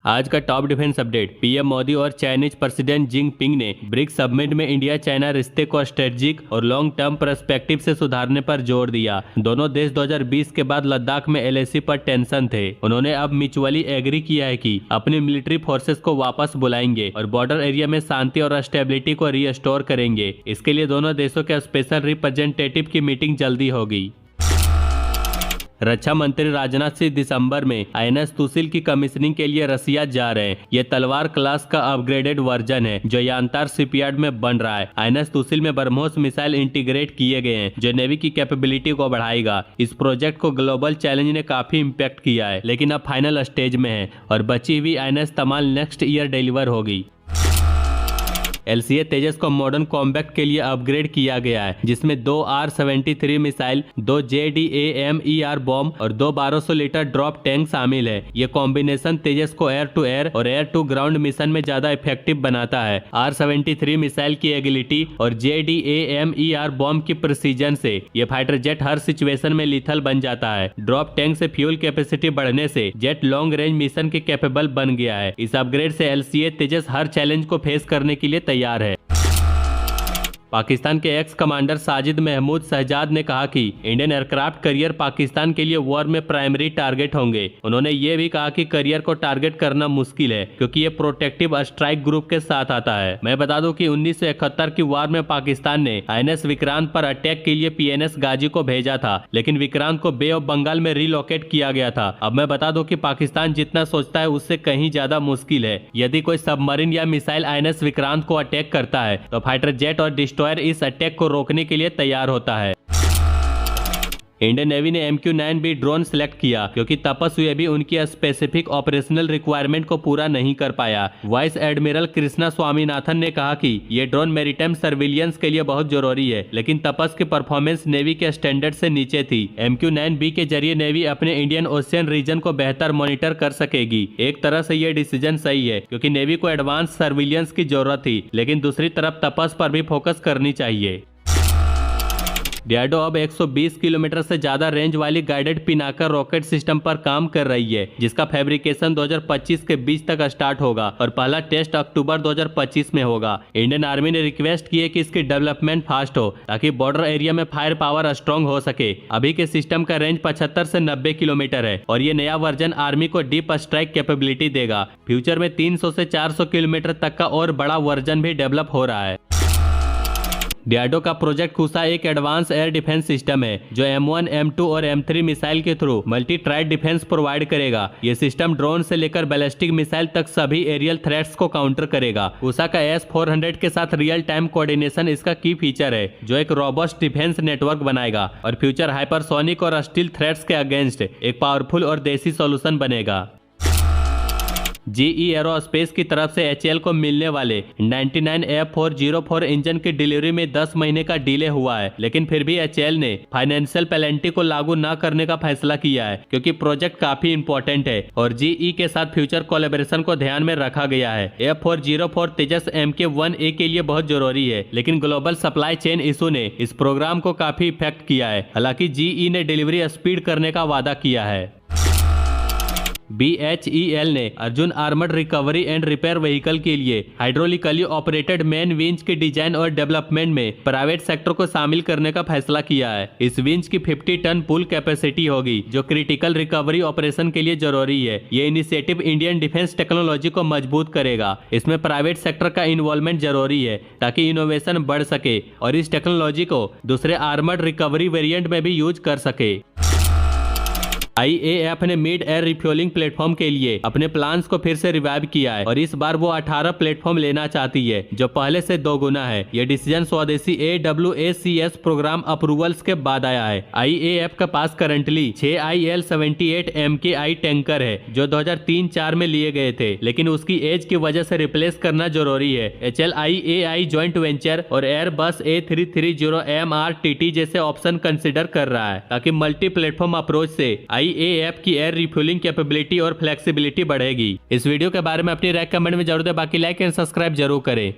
आज का top defence update. PM Modi और चाइनीज प्रेसिडेंट जिनपिंग ने ब्रिक्स समिट में इंडिया चाइना रिश्ते को स्ट्रेटेजिक और लॉन्ग टर्म पर्सपेक्टिव से सुधारने पर जोर दिया। दोनों देश 2020 के बाद लद्दाख में एलएसी पर टेंशन थे। उन्होंने अब म्यूचुअली एग्री किया है कि अपनी मिलिट्री फोर्सेस को वापस बुलाएंगे और बॉर्डर एरिया में शांति और स्टेबिलिटी को रीस्टोर करेंगे। इसके लिए दोनों देशों के स्पेशल रिप्रेजेंटेटिव की मीटिंग जल्दी होगी। रक्षा मंत्री राजनाथ सिंह दिसंबर में आईएनएस तुसिल की कमीशनिंग के लिए रसिया जा रहे हैं। ये तलवार क्लास का अपग्रेडेड वर्जन है जो यांतार शिपयार्ड में बन रहा है। आईएनएस तुसिल में ब्रह्मोस मिसाइल इंटीग्रेट किए गए हैं जो नेवी की कैपेबिलिटी को बढ़ाएगा। इस प्रोजेक्ट को ग्लोबल चैलेंज ने काफी इम्पैक्ट किया है, लेकिन अब फाइनल स्टेज में है और बची हुई आईएनएस तमाल नेक्स्ट ईयर डिलीवर होगी। एलसीए तेजस को मॉडर्न कॉम्बैट के लिए अपग्रेड किया गया है, जिसमें 2 R-73 मिसाइल, 2 JDAMER बॉम्ब और 2 1200 लीटर ड्रॉप टैंक शामिल है। ये कॉम्बिनेशन तेजस को एयर टू एयर और एयर टू ग्राउंड मिशन में ज्यादा इफेक्टिव बनाता है। R-73 मिसाइल की एगिलिटी और JDAMER बॉम्ब की प्रिसीजन से ये फाइटर जेट हर सिचुएशन में लीथल बन जाता है। ड्रॉप टैंक से फ्यूल कैपेसिटी बढ़ने से जेट लॉन्ग रेंज मिशन के कैपेबल बन गया है। इस अपग्रेड से एलसीए तेजस हर चैलेंज को फेस करने के लिए तैयार है। पाकिस्तान के एक्स कमांडर साजिद महमूद शहजाद ने कहा कि इंडियन एयरक्राफ्ट करियर पाकिस्तान के लिए वॉर में प्राइमरी टारगेट होंगे। उन्होंने ये भी कहा कि करियर को टारगेट करना मुश्किल है क्योंकि ये प्रोटेक्टिव स्ट्राइक ग्रुप के साथ आता है। मैं बता दूं कि 1971 की वॉर में पाकिस्तान ने आईएनएस विक्रांत पर अटैक के लिए पीएनएस गाजी को भेजा था, लेकिन विक्रांत को बे ऑफ बंगाल में रिलोकेट किया गया था। अब मैं बता दूं कि पाकिस्तान जितना सोचता है उससे कहीं ज्यादा मुश्किल है। यदि कोई सबमरीन या मिसाइल आईएनएस विक्रांत को अटैक करता है तो फाइटर जेट और डिस्ट्रॉयर इस अटैक को रोकने के लिए तैयार होता है। इंडियन नेवी ने MQ-9B ड्रोन सिलेक्ट किया क्योंकि तपस्वी भी उनकी स्पेसिफिक ऑपरेशनल रिक्वायरमेंट को पूरा नहीं कर पाया। वाइस एडमिरल कृष्णा स्वामीनाथन ने कहा कि ये ड्रोन मैरीटाइम सर्विलियंस के लिए बहुत जरूरी है, लेकिन तपस की परफॉर्मेंस नेवी के स्टैंडर्ड से नीचे थी। MQ-9B के जरिए नेवी अपने इंडियन ओशियन रीजन को बेहतर मॉनिटर कर सकेगी। एक तरह से ये डिसीजन सही है क्योंकि नेवी को एडवांस सर्विलियंस की जरूरत थी, लेकिन दूसरी तरफ तपस पर भी फोकस करनी चाहिए। डीआरडीओ अब 120 किलोमीटर से ज्यादा रेंज वाली गाइडेड पिनाकर रॉकेट सिस्टम पर काम कर रही है, जिसका फैब्रिकेशन 2025 के बीच तक स्टार्ट होगा और पहला टेस्ट अक्टूबर 2025 में होगा। इंडियन आर्मी ने रिक्वेस्ट की है कि इसकी डेवलपमेंट फास्ट हो ताकि बॉर्डर एरिया में फायर पावर स्ट्रॉन्ग हो सके। अभी के सिस्टम का रेंज 75 से 90 किलोमीटर है और ये नया वर्जन आर्मी को डीप स्ट्राइक कैपेबिलिटी देगा। फ्यूचर में 300 से 400 किलोमीटर तक का और बड़ा वर्जन भी डेवलप हो रहा है। डीआरडीओ का प्रोजेक्ट कुसा एक एडवांस एयर डिफेंस सिस्टम है जो M1, M2 और M3 मिसाइल के through multi tried defence provide करेगा। ये सिस्टम ड्रोन से लेकर बैलिस्टिक मिसाइल तक सभी एरियल थ्रेट्स को काउंटर करेगा। कुसा का S-400 के साथ रियल टाइम कोऑर्डिनेशन इसका की फीचर है जो एक रोबस्ट डिफेंस नेटवर्क बनाएगा और फ्यूचर हाइपरसोनिक और स्टील थ्रेट्स के अगेंस्ट एक पावरफुल और देसी सॉल्यूशन बनेगा। GE एरोस्पेस की तरफ से HAL को मिलने वाले 99 F404 इंजन की डिलीवरी में 10 महीने का डिले हुआ है, लेकिन फिर भी HAL ने फाइनेंशियल पेनल्टी को लागू न करने का फैसला किया है क्योंकि प्रोजेक्ट काफी इंपॉर्टेंट है और GE के साथ फ्यूचर कोलैबोरेशन को ध्यान में रखा गया है। F404 तेजस MK-1A के लिए बहुत जरूरी है, लेकिन ग्लोबल सप्लाई चेन इशू ने इस प्रोग्राम को काफी इफेक्ट किया है। हालांकि GE ने डिलीवरी स्पीड करने का वादा किया है। BHEL ने Arjun armoured recovery and repair vehicle के लिए हाइड्रोलिकली ऑपरेटेड मेन विंच के डिजाइन और डेवलपमेंट में प्राइवेट सेक्टर को शामिल करने का फैसला किया है। इस विंच की 50 टन पुल कैपेसिटी होगी जो क्रिटिकल रिकवरी ऑपरेशन के लिए जरूरी है। ये इनिशिएटिव इंडियन डिफेंस टेक्नोलॉजी को मजबूत करेगा। इसमें प्राइवेट सेक्टर का इन्वॉल्वमेंट जरूरी है ताकि इनोवेशन बढ़ सके और इस टेक्नोलॉजी को दूसरे आर्मर्ड रिकवरी वेरिएंट में भी यूज कर सके। IAF ने मिड एयर रिफ्यूलिंग प्लेटफॉर्म के लिए अपने प्लान्स को फिर से रिवाइव किया है और इस बार वो 18 प्लेटफॉर्म लेना चाहती है जो पहले से 2 गुना है। ये डिसीजन स्वदेशी AWACS प्रोग्राम अप्रूवल्स के बाद आया है। IAF के पास करंटली 6 IL-78 MKI टैंकर है जो 2003-4 में लिए गए थे, लेकिन उसकी एज की वजह से रिप्लेस करना जरूरी है। HLIAI ज्वाइंट वेंचर और एयरबस A330 MRTT जैसे ऑप्शन कंसिडर कर रहा है ताकि मल्टी प्लेटफॉर्म अप्रोच से IAF की एयर रिफ्यूलिंग कैपेबिलिटी और फ्लेक्सिबिलिटी बढ़ेगी। इस वीडियो के बारे में अपनी राय कमेंट में जरूर दें। बाकी लाइक एंड सब्सक्राइब जरूर करें।